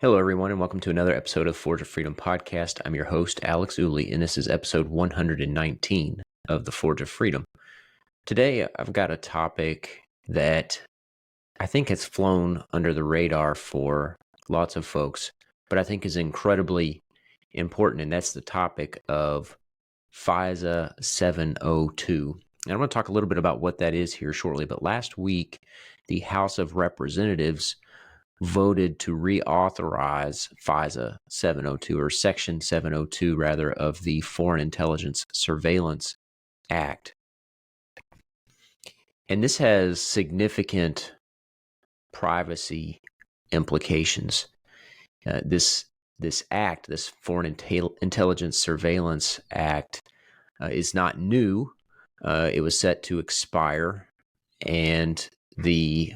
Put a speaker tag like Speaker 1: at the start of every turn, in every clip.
Speaker 1: Hello, everyone, and welcome to another episode of Forge of Freedom podcast. I'm your host, Alex Ooley, and this is episode 119 of the Forge of Freedom. Today, I've got a topic that I think has flown under the radar for lots of folks, but I think is incredibly important, and that's the topic of FISA 702. And I'm going to talk a little bit about what that is here shortly, but last week, the House of Representatives voted to reauthorize FISA 702, or Section 702, rather, of the Foreign Intelligence Surveillance Act. And this has significant privacy implications. This act, this Foreign Intelligence Surveillance Act, is not new. It was set to expire, and the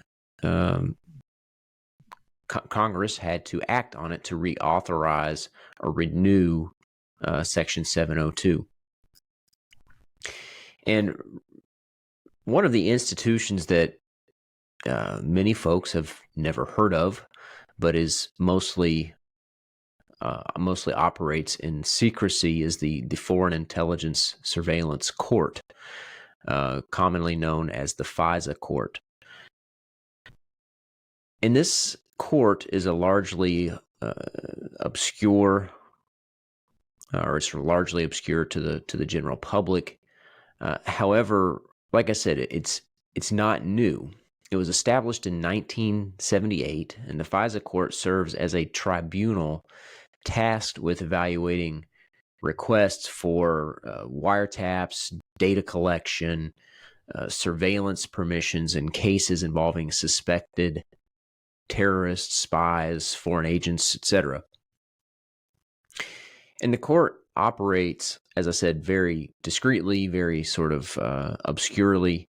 Speaker 1: Congress had to act on it to reauthorize or renew Section 702. And one of the institutions that many folks have never heard of, but is mostly operates in secrecy, is the Foreign Intelligence Surveillance Court, commonly known as the FISA Court. And this court is a largely obscure, or it's largely obscure to the general public. However, like I said, it's not new. It was established in 1978, and the FISA court serves as a tribunal tasked with evaluating requests for wiretaps, data collection, surveillance permissions in cases involving suspected terrorists, spies, foreign agents, etc. And the court operates, as I said, very discreetly, very sort of obscurely,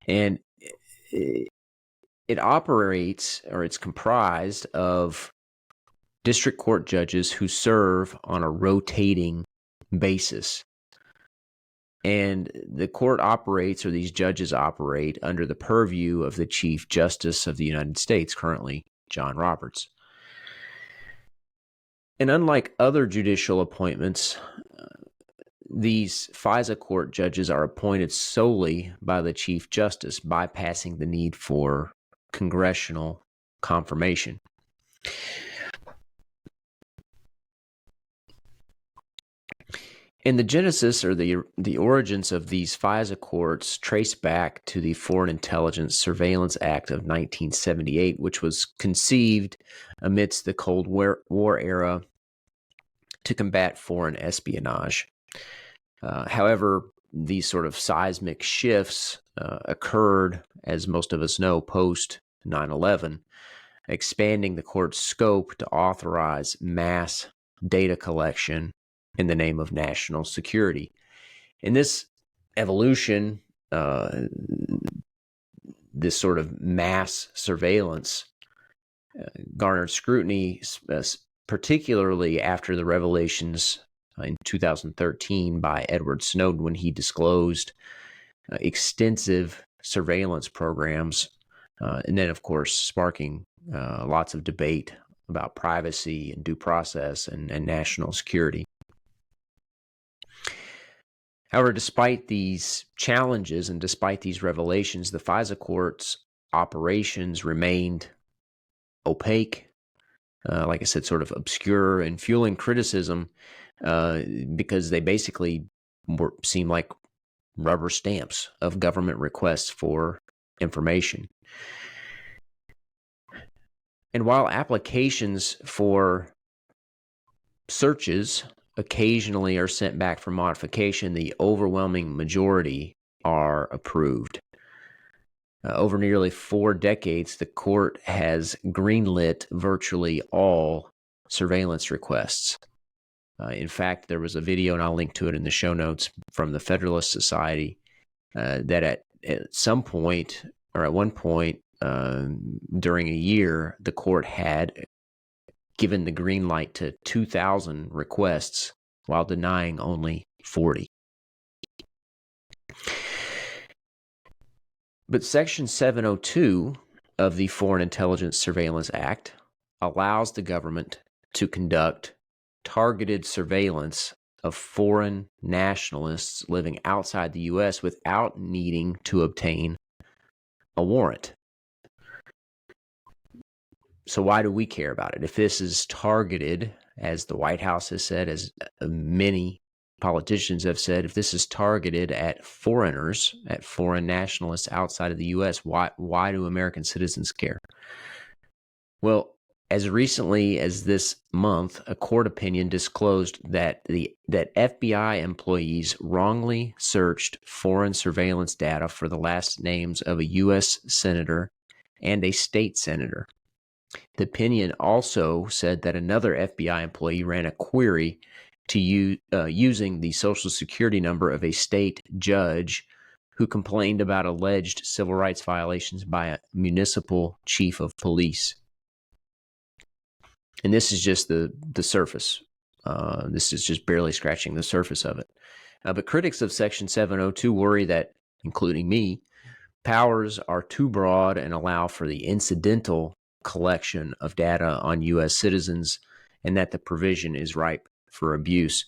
Speaker 1: and it operates, or it's comprised of district court judges who serve on a rotating basis. And the court operates, or these judges operate, under the purview of the Chief Justice of the United States, currently John Roberts. And unlike other judicial appointments, these FISA court judges are appointed solely by the Chief Justice, bypassing the need for congressional confirmation. And the genesis, or the origins of these FISA courts, trace back to the Foreign Intelligence Surveillance Act of 1978, which was conceived amidst the Cold War era to combat foreign espionage. However, these sort of seismic shifts occurred, as most of us know, post 9/11, expanding the court's scope to authorize mass data collection in the name of national security. And this evolution, this sort of mass surveillance, garnered scrutiny, particularly after the revelations in 2013 by Edward Snowden, when he disclosed extensive surveillance programs, and then, of course, sparking lots of debate about privacy and due process and national security. However, despite these challenges and despite these revelations, the FISA court's operations remained opaque, like I said, sort of obscure, and fueling criticism because they basically seem like rubber stamps of government requests for information. And while applications for searches occasionally are sent back for modification, the overwhelming majority are approved. Over nearly 4 decades, the court has greenlit virtually all surveillance requests. In fact, there was a video, and I'll link to it in the show notes, from the Federalist Society that at some point, or at one point during a year, the court had given the green light to 2,000 requests while denying only 40. But Section 702 of the Foreign Intelligence Surveillance Act allows the government to conduct targeted surveillance of foreign nationalists living outside the U.S. without needing to obtain a warrant. So why do we care about it? If this is targeted, as the White House has said, as many politicians have said, if this is targeted at foreigners, at foreign nationalists outside of the U.S., why do American citizens care? Well, as recently as this month, a court opinion disclosed that FBI employees wrongly searched foreign surveillance data for the last names of a U.S. senator and a state senator. The opinion also said that another FBI employee ran a query to using the Social Security number of a state judge who complained about alleged civil rights violations by a municipal chief of police. And this is just the surface. This is just barely scratching the surface of it. But critics of Section 702 worry that, including me, powers are too broad and allow for the incidental collection of data on U.S. citizens, and that the provision is ripe for abuse.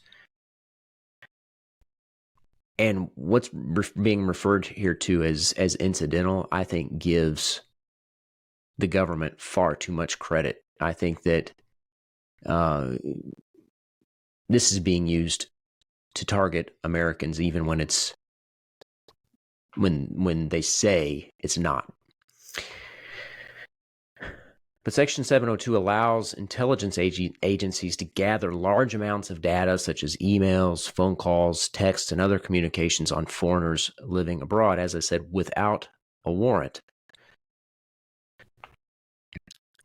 Speaker 1: And what's being referred here to as incidental, I think, gives the government far too much credit. I think that this is being used to target Americans, even when it's when they say it's not. But Section 702 allows intelligence agencies to gather large amounts of data, such as emails, phone calls, texts, and other communications on foreigners living abroad, as I said, without a warrant.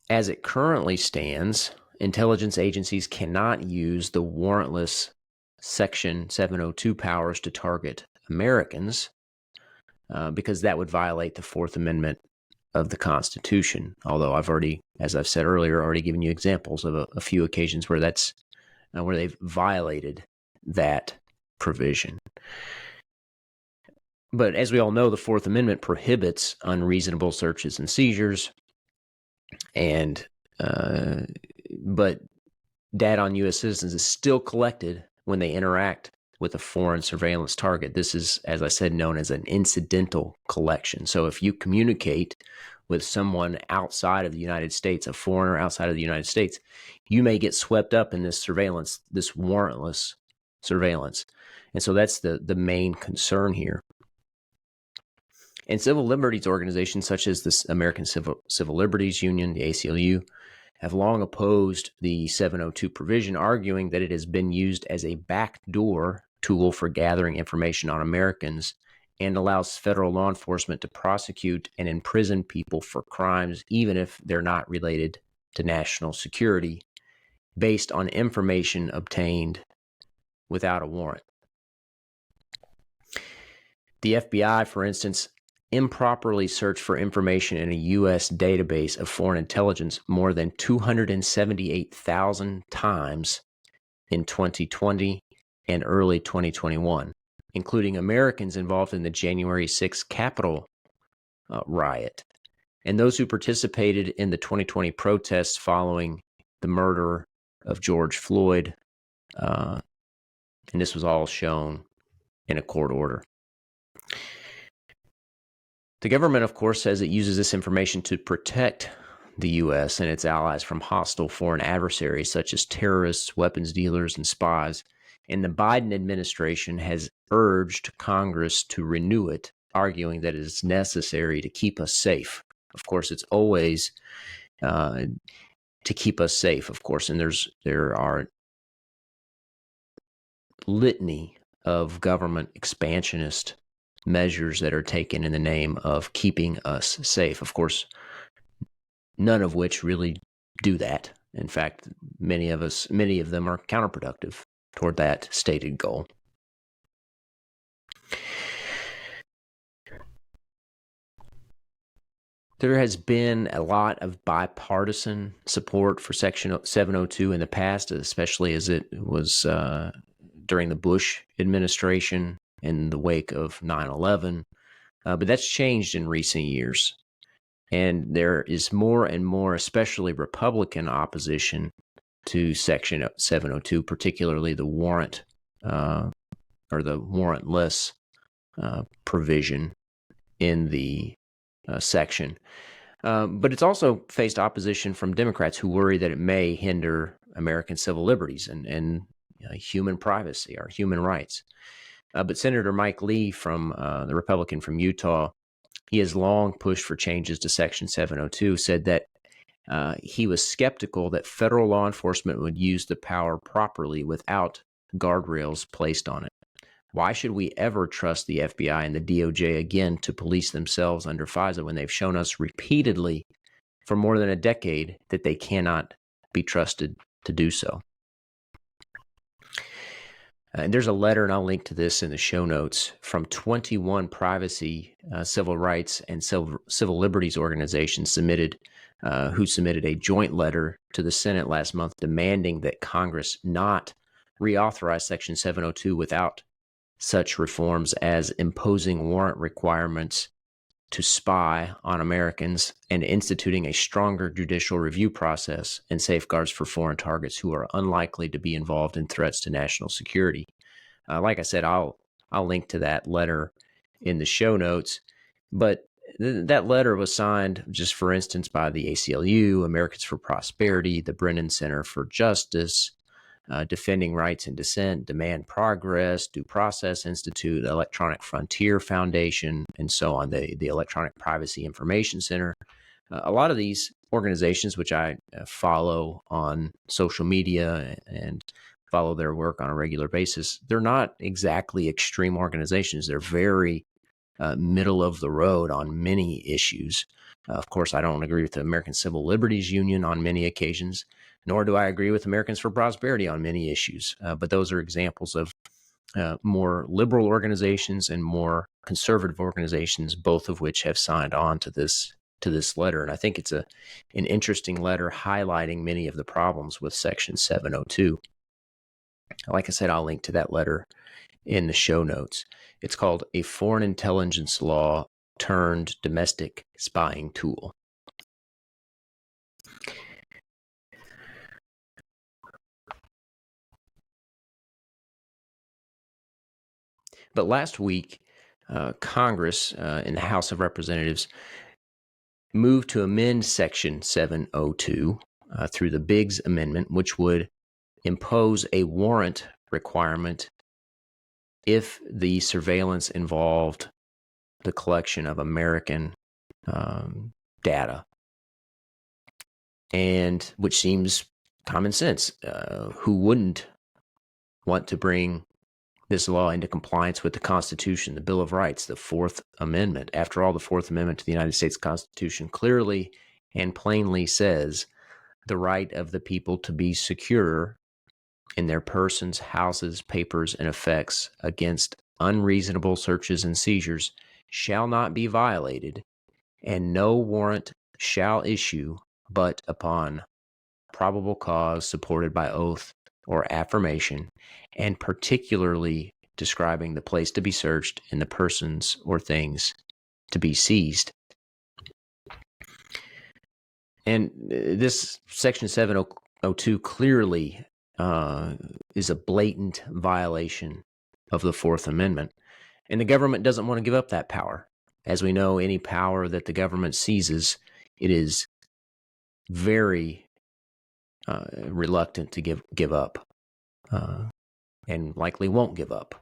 Speaker 1: As it currently stands, intelligence agencies cannot use the warrantless Section 702 powers to target Americans because that would violate the Fourth Amendment of the Constitution. Although I've already, as I've said earlier, already given you examples of a few occasions where that's where they've violated that provision. But as we all know, the Fourth Amendment prohibits unreasonable searches and seizures, and but data on U.S. citizens is still collected when they interact with a foreign surveillance target. This is, as I said, known as an incidental collection. So if you communicate with someone outside of the United States, a foreigner outside of the United States, you may get swept up in this surveillance, this warrantless surveillance. And so that's the main concern here. And civil liberties organizations such as the American Civil Liberties Union, the ACLU, have long opposed the 702 provision, arguing that it has been used as a backdoor tool for gathering information on Americans and allows federal law enforcement to prosecute and imprison people for crimes, even if they're not related to national security, based on information obtained without a warrant. The FBI, for instance, improperly searched for information in a U.S. database of foreign intelligence more than 278,000 times in 2020 and early 2021, including Americans involved in the January 6th Capitol riot, and those who participated in the 2020 protests following the murder of George Floyd, and this was all shown in a court order. The government, of course, says it uses this information to protect the U.S. and its allies from hostile foreign adversaries such as terrorists, weapons dealers, and spies. And the Biden administration has urged Congress to renew it, arguing that it is necessary to keep us safe. Of course, it's always to keep us safe, of course, and there are litany of government expansionist measures that are taken in the name of keeping us safe. Of course, none of which really do that. In fact, many of them are counterproductive toward that stated goal. There has been a lot of bipartisan support for Section 702 in the past, especially as it was during the Bush administration in the wake of 9/11. But that's changed in recent years. And there is more and more, especially Republican opposition to Section 702, particularly the warrant or the warrantless provision in the section. But it's also faced opposition from Democrats who worry that it may hinder American civil liberties and human privacy or human rights. But Senator Mike Lee from the Republican from Utah, he has long pushed for changes to Section 702, said that he was skeptical that federal law enforcement would use the power properly without guardrails placed on it. Why should we ever trust the FBI and the DOJ again to police themselves under FISA when they've shown us repeatedly for more than a decade that they cannot be trusted to do so? And there's a letter, and I'll link to this in the show notes, from 21 privacy, civil rights, and civil liberties organizations who submitted a joint letter to the Senate last month demanding that Congress not reauthorize Section 702 without such reforms as imposing warrant requirements to spy on Americans and instituting a stronger judicial review process and safeguards for foreign targets who are unlikely to be involved in threats to national security. Like I said, I'll link to that letter in the show notes. But that letter was signed, just for instance, by the ACLU, Americans for Prosperity, the Brennan Center for Justice, Defending Rights and Dissent, Demand Progress, Due Process Institute, Electronic Frontier Foundation, and so on, the Electronic Privacy Information Center. A lot of these organizations, which I follow on social media and follow their work on a regular basis, they're not exactly extreme organizations. They're very middle of the road on many issues. Of course, I don't agree with the American Civil Liberties Union on many occasions, nor do I agree with Americans for Prosperity on many issues. But those are examples of more liberal organizations and more conservative organizations, both of which have signed on to this letter. And I think it's an interesting letter highlighting many of the problems with Section 702. Like I said, I'll link to that letter in the show notes. It's called A Foreign Intelligence Law Turned Domestic Spying Tool. But last week, Congress in the House of Representatives moved to amend Section 702 through the Biggs Amendment, which would impose a warrant requirement if the surveillance involved the collection of American data, and which seems common sense. Who wouldn't want to bring this law into compliance with the Constitution, the Bill of Rights, the Fourth Amendment? After all, the Fourth Amendment to the United States Constitution clearly and plainly says the right of the people to be secure in their persons, houses, papers, and effects against unreasonable searches and seizures shall not be violated, and no warrant shall issue but upon probable cause supported by oath or affirmation, and particularly describing the place to be searched and the persons or things to be seized. And this Section 702 clearly is a blatant violation of the Fourth Amendment. And the government doesn't want to give up that power. As we know, any power that the government seizes, it is very reluctant to give up, and likely won't give up.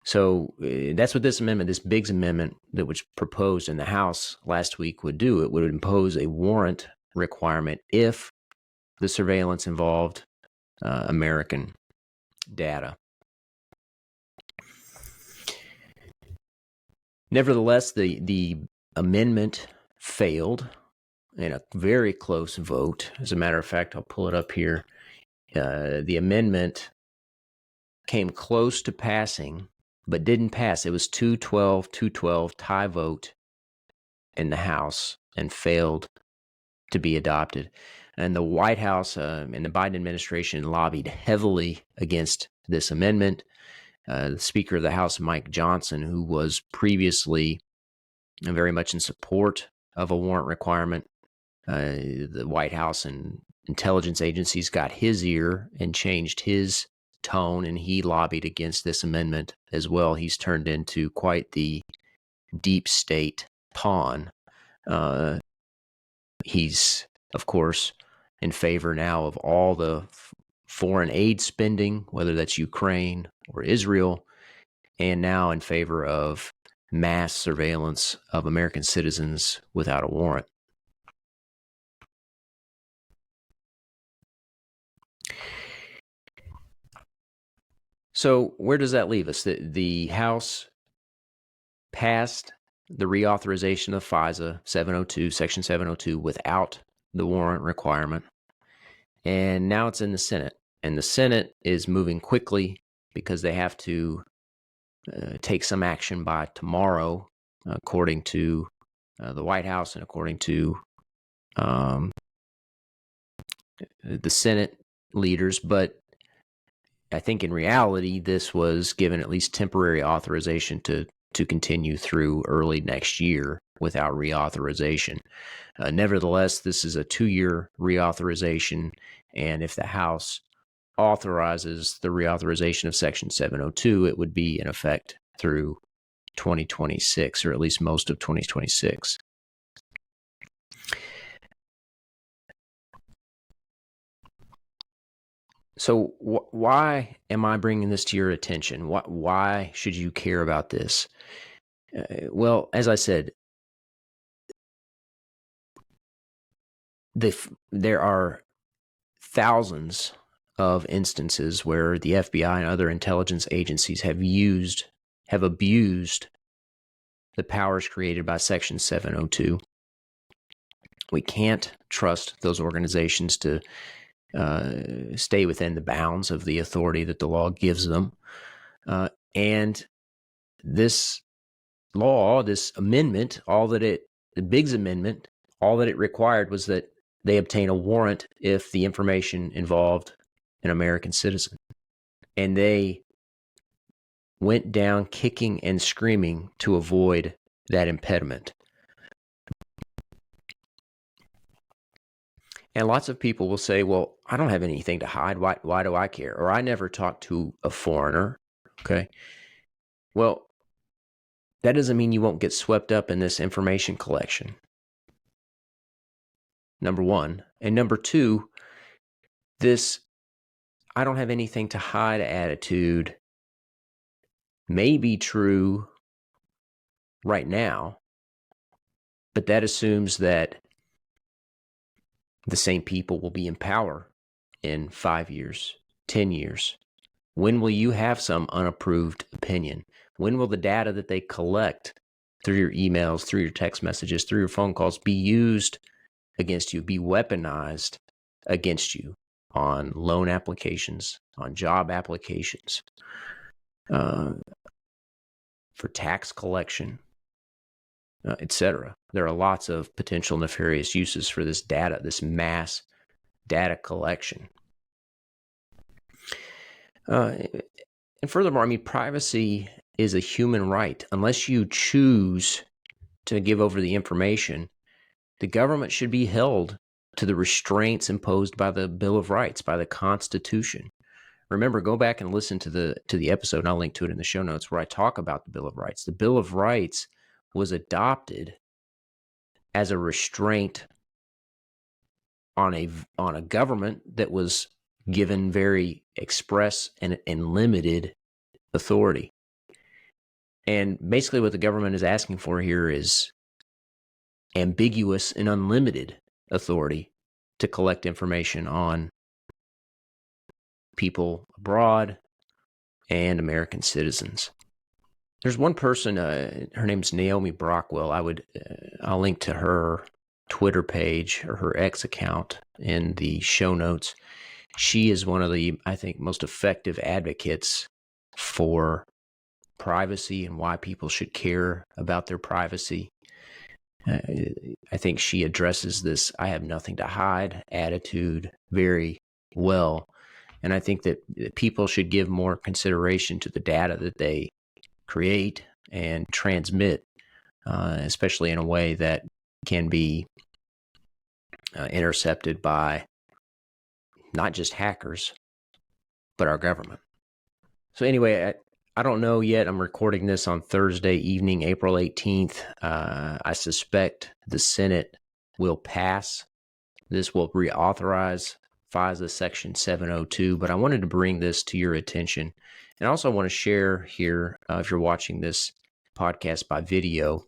Speaker 1: So that's what this amendment, this Biggs Amendment that was proposed in the House last week would do. It would impose a warrant requirement if the surveillance involved American data. Nevertheless, the amendment failed in a very close vote. As a matter of fact, I'll pull it up here. The amendment came close to passing, but didn't pass. It was 212 tie vote in the House and failed to be adopted. And the White House and the Biden administration lobbied heavily against this amendment. The Speaker of the House, Mike Johnson, who was previously very much in support of a warrant requirement. The White House and intelligence agencies got his ear and changed his tone, and he lobbied against this amendment as well. He's turned into quite the deep state pawn. He's, of course, in favor now of all the foreign aid spending, whether that's Ukraine or Israel, and now in favor of mass surveillance of American citizens without a warrant. So where does that leave us? The House passed the reauthorization of FISA 702, Section 702, without the warrant requirement. And now it's in the Senate. And the Senate is moving quickly because they have to take some action by tomorrow, according to the White House and according to the Senate leaders. But I think in reality, this was given at least temporary authorization to continue through early next year without reauthorization. Nevertheless, this is a 2-year reauthorization, and if the House authorizes the reauthorization of Section 702, it would be in effect through 2026, or at least most of 2026. So why am I bringing this to your attention? Why should you care about this? Well, as I said, there are thousands of instances where the FBI and other intelligence agencies have abused the powers created by Section 702. We can't trust those organizations to stay within the bounds of the authority that the law gives them. And this law, this amendment, the Biggs Amendment, all that it required was that they obtain a warrant if the information involved an American citizen. And they went down kicking and screaming to avoid that impediment. And lots of people will say, well, I don't have anything to hide. Why do I care? Or I never talked to a foreigner. Okay. Well, that doesn't mean you won't get swept up in this information collection. Number one. And number two, this I don't have anything to hide attitude may be true right now, but that assumes that the same people will be in power in 5 years, 10 years. When will you have some unapproved opinion? When will the data that they collect through your emails, through your text messages, through your phone calls be used against you, be weaponized against you on loan applications, on job applications, for tax collection, etc.? There are lots of potential nefarious uses for this data, this mass data collection. And furthermore, privacy is a human right. Unless you choose to give over the information, the government should be held to the restraints imposed by the Bill of Rights, by the Constitution. Remember, go back and listen to the episode, and I'll link to it in the show notes, where I talk about the Bill of Rights. The Bill of Rights was adopted as a restraint on a government that was given very express and limited authority. And basically what the government is asking for here is ambiguous and unlimited authority to collect information on people abroad and American citizens. There's one person, her name's Naomi Brockwell. I'll link to her Twitter page or her X account in the show notes. She is one of the, I think, most effective advocates for privacy and why people should care about their privacy. I think she addresses this "I have nothing to hide" attitude very well. And I think that people should give more consideration to the data that they create and transmit, especially in a way that can be intercepted by not just hackers, but our government. So anyway, I don't know yet. I'm recording this on Thursday evening, April 18th. I suspect the Senate will pass. This will reauthorize FISA Section 702, but I wanted to bring this to your attention. And also want to share here, if you're watching this podcast by video,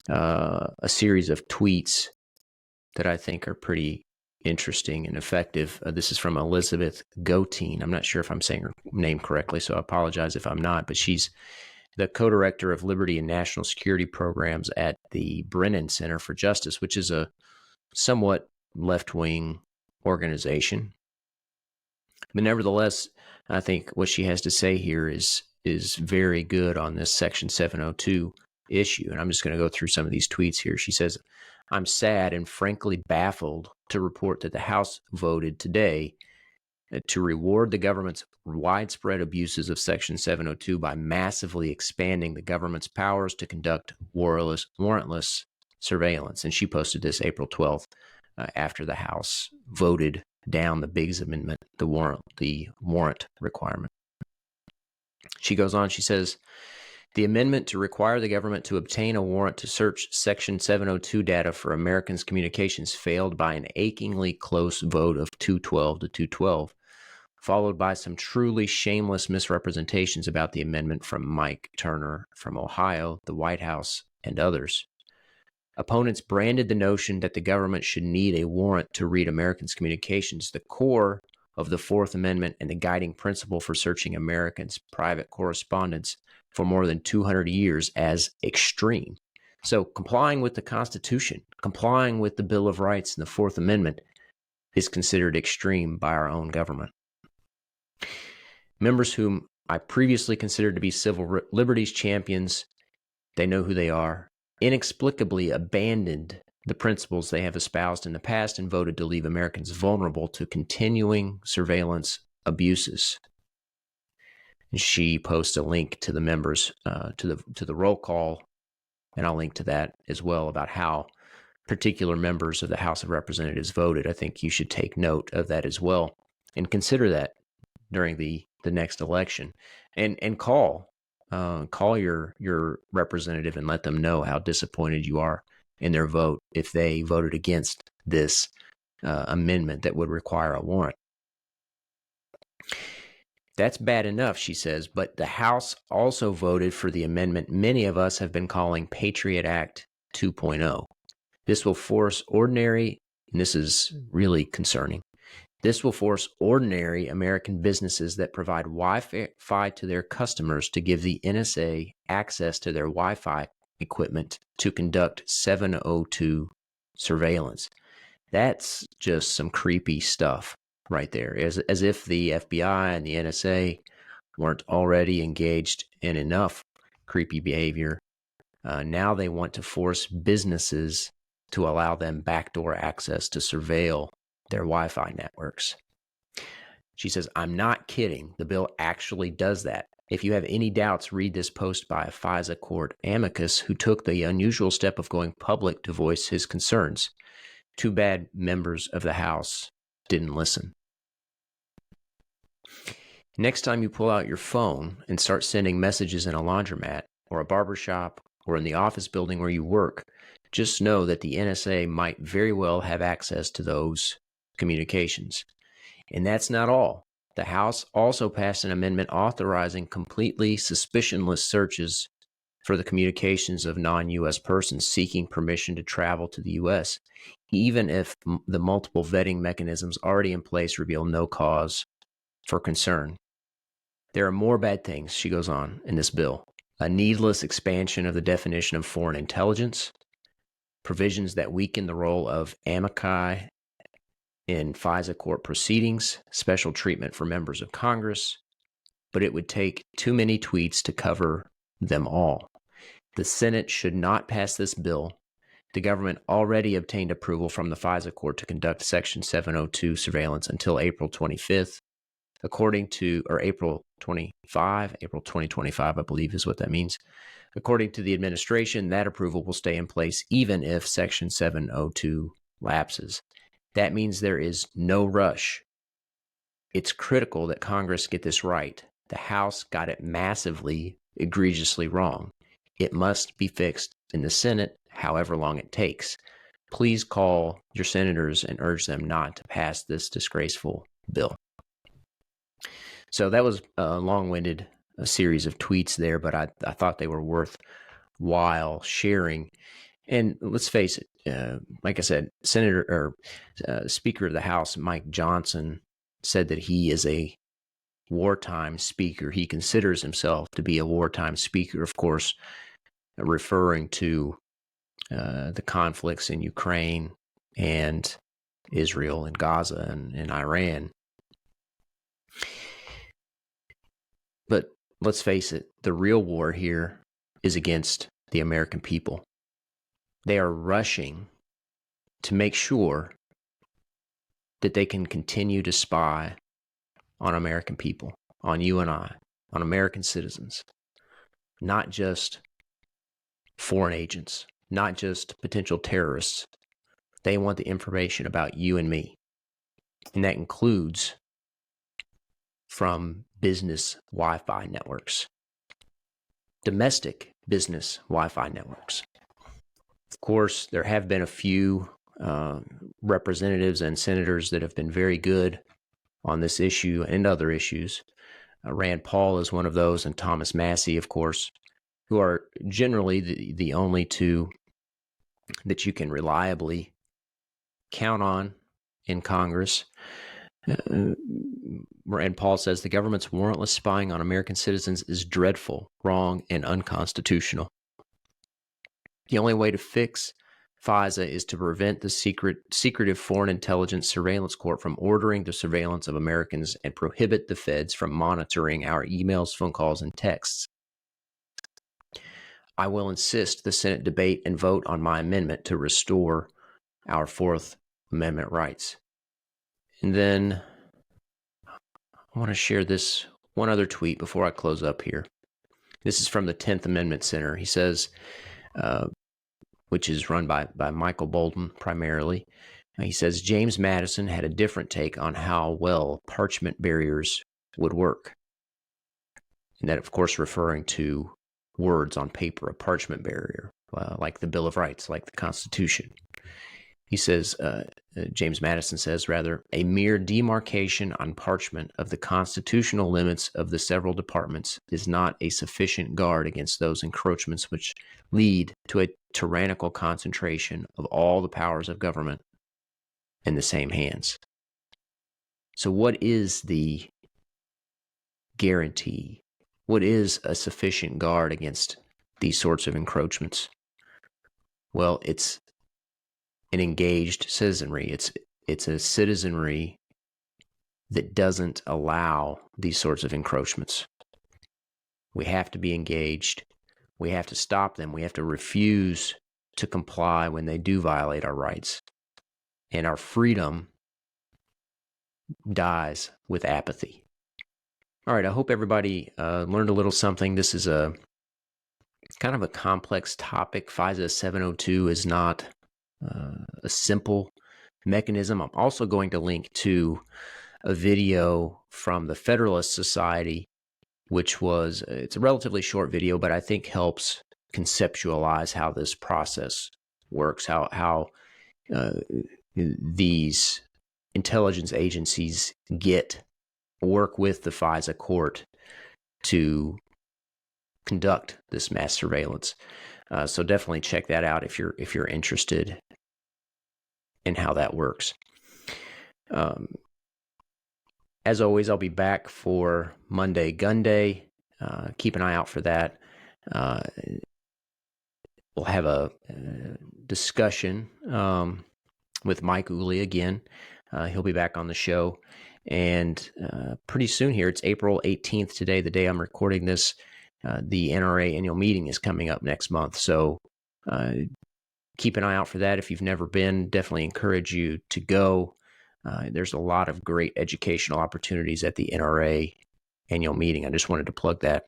Speaker 1: a series of tweets that I think are pretty interesting and effective. This is from Elizabeth Goteen. I'm not sure if I'm saying her name correctly, so I apologize if I'm not, but she's the co-director of Liberty and National Security Programs at the Brennan Center for Justice, which is a somewhat left-wing organization. But nevertheless, I think what she has to say here is very good on this Section 702 issue. And I'm just going to go through some of these tweets here. She says, "I'm sad and frankly baffled to report that the House voted today to reward the government's widespread abuses of Section 702 by massively expanding the government's powers to conduct warrantless surveillance." And she posted this April 12th after the House voted down the Biggs Amendment, the warrant requirement. She goes on, she says, "The amendment to require the government to obtain a warrant to search Section 702 data for Americans' communications failed by an achingly close vote of 212 to 212, followed by some truly shameless misrepresentations about the amendment from Mike Turner from Ohio, the White House, and others. Opponents branded the notion that the government should need a warrant to read Americans' communications, the core of the Fourth Amendment and the guiding principle for searching Americans' private correspondence for more than 200 years, as extreme. So complying with the Constitution, complying with the Bill of Rights and the Fourth Amendment is considered extreme by our own government. Members whom I previously considered to be civil liberties champions, they know who they are, inexplicably abandoned the principles they have espoused in the past and voted to leave Americans vulnerable to continuing surveillance abuses." And she posts a link to the members to the roll call, and I'll link to that as well about how particular members of the House of Representatives voted. I think you should take note of that as well and consider that during the next election, and call your representative and let them know how disappointed you are in their vote if they voted against this amendment that would require a warrant. That's bad enough, she says, but the House also voted for the amendment many of us have been calling Patriot Act 2.0. This will force ordinary, and this is really concerning, this will force ordinary American businesses that provide Wi-Fi to their customers to give the NSA access to their Wi-Fi equipment to conduct 702 surveillance. That's just some creepy stuff right there, as if the FBI and the NSA weren't already engaged in enough creepy behavior. Now they want to force businesses to allow them backdoor access to surveil their Wi-Fi networks. She says, "I'm not kidding. The bill actually does that. If you have any doubts, read this post by a FISA court amicus who took the unusual step of going public to voice his concerns. Too bad members of the House didn't listen." Next time you pull out your phone and start sending messages in a laundromat or a barbershop or in the office building where you work, just know that the NSA might very well have access to those communications. And that's not all. The House also passed an amendment authorizing completely suspicionless searches for the communications of non-U.S. persons seeking permission to travel to the U.S., even if the multiple vetting mechanisms already in place reveal no cause for concern. There are more bad things, she goes on, in this bill. A needless expansion of the definition of foreign intelligence, provisions that weaken the role of amici in FISA court proceedings, special treatment for members of Congress, but it would take too many tweets to cover them all. The Senate should not pass this bill. The government already obtained approval from the FISA court to conduct Section 702 surveillance until April 25th. April 2025, I believe is what that means. According to the administration, that approval will stay in place even if Section 702 lapses. That means there is no rush. It's critical that Congress get this right. The House got it massively, egregiously wrong. It must be fixed in the Senate, however long it takes. Please call your senators and urge them not to pass this disgraceful bill. So that was a long-winded series of tweets there, but I thought they were worthwhile sharing. And let's face it, like I said, Speaker of the House Mike Johnson said that he is a wartime speaker. He considers himself to be a wartime speaker, of course, referring to the conflicts in Ukraine and Israel and Gaza and Iran. But let's face it, the real war here is against the American people. They are rushing to make sure that they can continue to spy on American people, on you and I, on American citizens, not just foreign agents, not just potential terrorists. They want the information about you and me. And that includes from business Wi-Fi networks, domestic business Wi-Fi networks. Of course, there have been a few representatives and senators that have been very good on this issue and other issues. Rand Paul is one of those, and Thomas Massie, of course, who are generally the only two that you can reliably count on in Congress. Rand Paul says the government's warrantless spying on American citizens is dreadful, wrong, and unconstitutional. The only way to fix FISA is to prevent the secretive Foreign Intelligence Surveillance Court from ordering the surveillance of Americans and prohibit the feds from monitoring our emails, phone calls, and texts. I will insist the Senate debate and vote on my amendment to restore our Fourth Amendment rights. And then I want to share this one other tweet before I close up here. This is from the 10th Amendment Center. He says, which is run by Michael Bolden primarily. He says, James Madison had a different take on how well parchment barriers would work. And that, of course, referring to words on paper, a parchment barrier, like the Bill of Rights, like the Constitution. He says, James Madison says, rather, a mere demarcation on parchment of the constitutional limits of the several departments is not a sufficient guard against those encroachments which lead to a tyrannical concentration of all the powers of government in the same hands. So what is the guarantee? What is a sufficient guard against these sorts of encroachments? Well, it's an engaged citizenry. It's a citizenry that doesn't allow these sorts of encroachments. We have to be engaged. We have to stop them. We have to refuse to comply when they do violate our rights. And our freedom dies with apathy. All right, I hope everybody learned a little something. This is a kind of a complex topic. FISA 702 is not a simple mechanism. I'm also going to link to a video from the Federalist Society, which was, it's a relatively short video, but I think helps conceptualize how this process works, how these intelligence agencies work with the FISA court to conduct this mass surveillance. So definitely check that out if you're interested in how that works. As always, I'll be back for Monday Gun Day. Keep an eye out for that. We'll have a discussion with Mike Ooley again. He'll be back on the show. And pretty soon here, it's April 18th today, the day I'm recording this. The NRA annual meeting is coming up next month. So keep an eye out for that. If you've never been, definitely encourage you to go. There's a lot of great educational opportunities at the NRA annual meeting. I just wanted to plug that.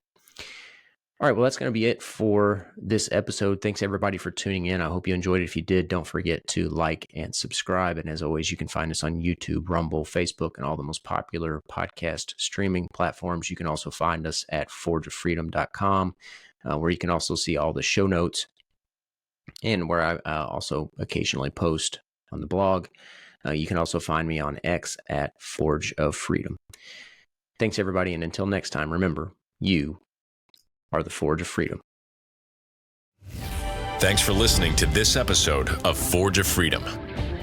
Speaker 1: All right, well, that's going to be it for this episode. Thanks, everybody, for tuning in. I hope you enjoyed it. If you did, don't forget to like and subscribe. And as always, you can find us on YouTube, Rumble, Facebook, and all the most popular podcast streaming platforms. You can also find us at forgeoffreedom.com, where you can also see all the show notes and where I also occasionally post on the blog. You can also find me on X at Forge of Freedom. Thanks, everybody. And until next time, remember, you are the Forge of Freedom.
Speaker 2: Thanks for listening to this episode of Forge of Freedom.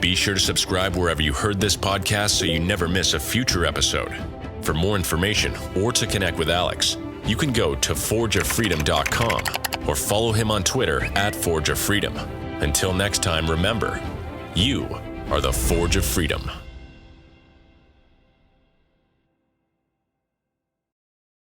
Speaker 2: Be sure to subscribe wherever you heard this podcast so you never miss a future episode. For more information or to connect with Alex, you can go to forgeoffreedom.com or follow him on Twitter at Forge of Freedom. Until next time, remember, you are the Forge of Freedom.